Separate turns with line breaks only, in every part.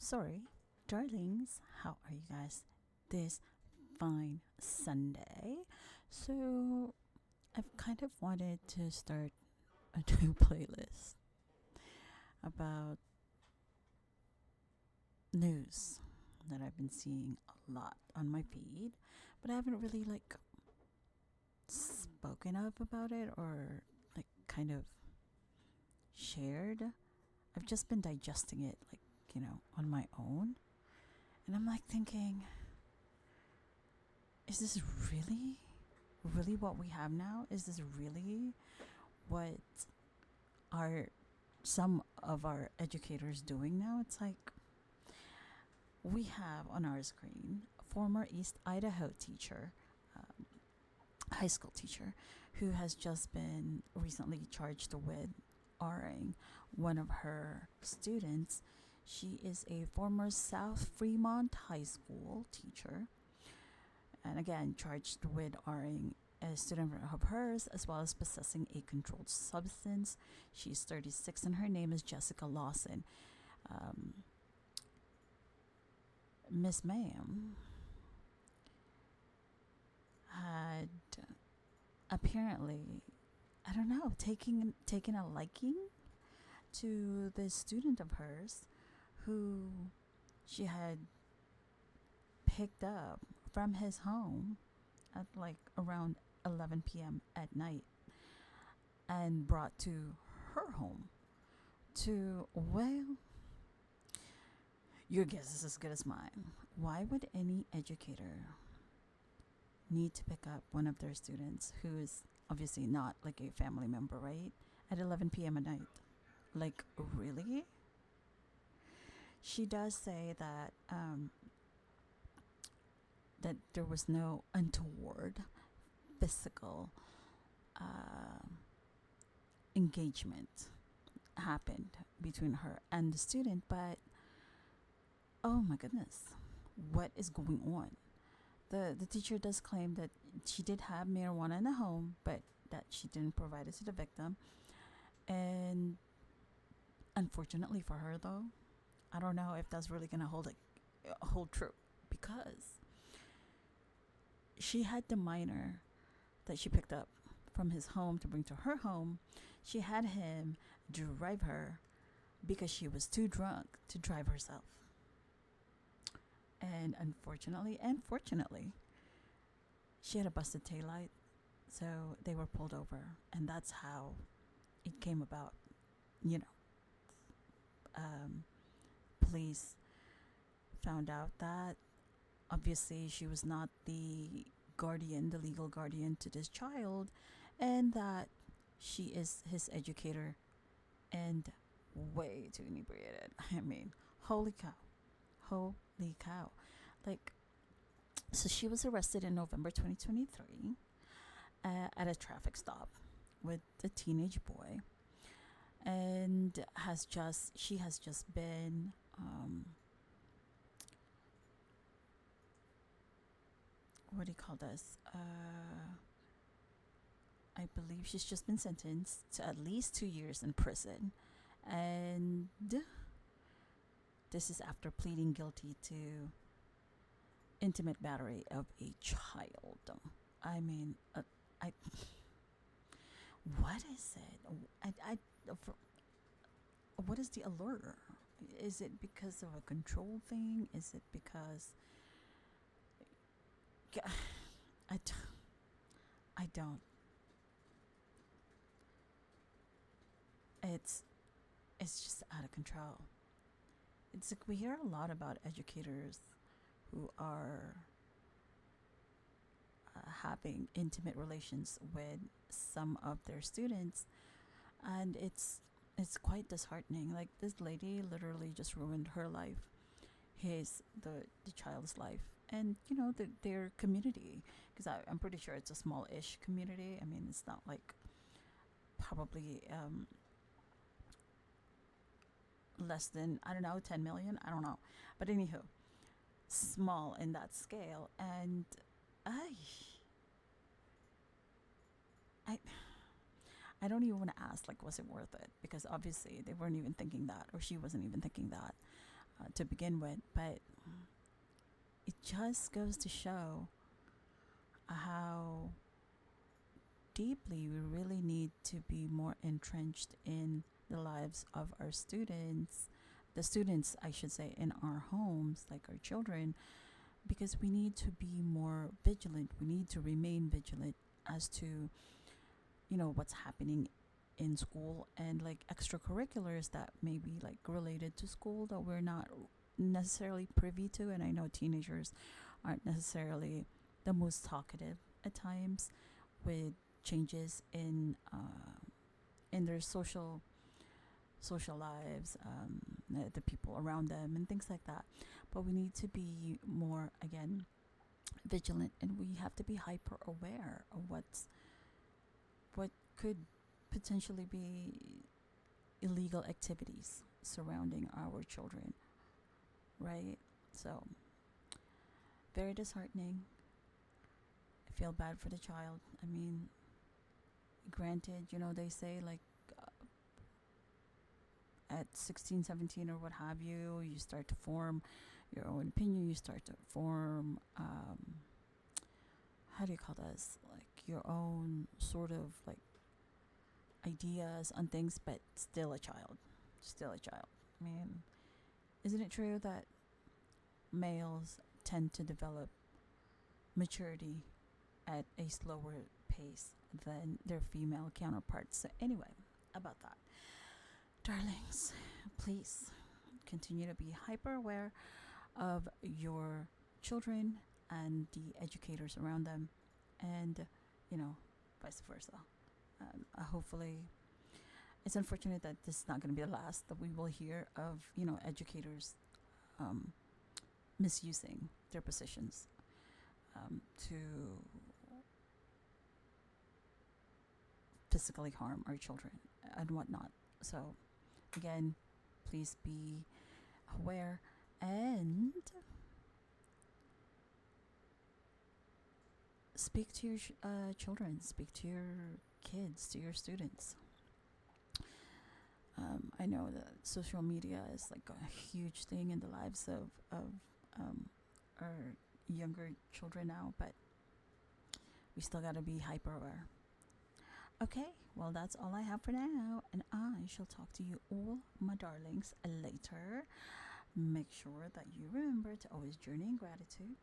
Sorry, darlings, how are you guys this fine Sunday? So, I've kind of wanted to start a new playlist about news that I've been seeing a lot on my feed, but I haven't really spoken up about it or kind of shared. I've just been digesting it on my own. And I'm thinking, is this really what we have now? Is this really what are some of our educators doing now? It's like we have on our screen a former East Idaho teacher, um, high school teacher, who has just been recently charged with RAing one of her students. She is a former South Fremont High School teacher, and again charged with RAing a student of hers, as well as possessing a controlled substance. She's 36 and her name is Jessica Lawson. Um, Miss Ma'am had apparently, I don't know, taken a liking to this student of hers who she had picked up from his home at around 11 p.m. at night and brought to her home to, well, your guess is as good as mine. Why would any educator need to pick up one of their students who is obviously not a family member, right? At 11 p.m. at night. Really? She does say that there was no untoward physical uh, engagement happened between her and the student, but oh my goodness, what is going on? The teacher does claim that she did have marijuana in the home, but that she didn't provide it to the victim. And unfortunately for her, though, I don't know if that's really gonna hold true, because she had the minor that she picked up from his home to bring to her home. She had him drive her because she was too drunk to drive herself. And unfortunately and fortunately, she had a busted taillight, so they were pulled over, and that's how it came about. You know, police found out that obviously she was not the legal guardian to this child, and that she is his educator and way too inebriated. I mean, holy cow. Holy cow. Like, so she was arrested in November 2023 at a traffic stop with a teenage boy, and she has just been what do you call this? I believe she's just been sentenced to at least 2 years in prison, and this is after pleading guilty to intimate battery of a child. I mean, I what is it? For, what is the allure? Is it because of a control thing? Is it because I, I don't. It's just out of control. It's we hear a lot about educators who are having intimate relations with some of their students, and it's quite disheartening. Like, this lady literally just ruined her life, the child's life, and their community, because I'm pretty sure it's a small-ish community. I mean, it's not probably less than, I don't know, 10 million, I don't know, but anywho, small in that scale. And I I I don't even want to ask, was it worth it? Because obviously they weren't even thinking that, or she wasn't even thinking that. to begin with, but it just goes to show how deeply we really need to be more entrenched in the lives of our students, the students, I should say, in our homes, like our children, because we need to be more vigilant. We need to remain vigilant as to, what's happening in school and like extracurriculars that may be like related to school that we're not necessarily privy to. And I know teenagers aren't necessarily the most talkative at times with changes in their social lives, the people around them, and things like that. But we need to be more, again, vigilant, and we have to be hyper aware of what could potentially be illegal activities surrounding our children, right? So, very disheartening. I feel bad for the child. I mean, granted, they say like at 16, 17, or what have you, you start to form your own opinion. You start to form, how do you call this? Like your own sort of like ideas on things, but still a child. Still a child. I mean, isn't it true that males tend to develop maturity at a slower pace than their female counterparts? So, anyway, about that. Darlings, please continue to be hyper aware of your children and the educators around them, and, vice versa. Hopefully, it's unfortunate that this is not going to be the last that we will hear of, educators um, misusing their positions to physically harm our children and whatnot. So, again, please be aware and speak to your children, speak to your kids, to your students. I know that social media is like a huge thing in the lives of our younger children now, but we still got to be hyper aware. Okay, well, that's all I have for now, and I shall talk to you all, my darlings, later. Make sure that you remember to always journey in gratitude.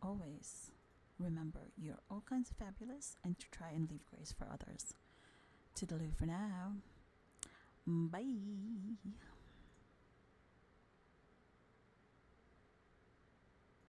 Always remember you're all kinds of fabulous, and to try and leave grace for others. Toodaloo for now. Bye.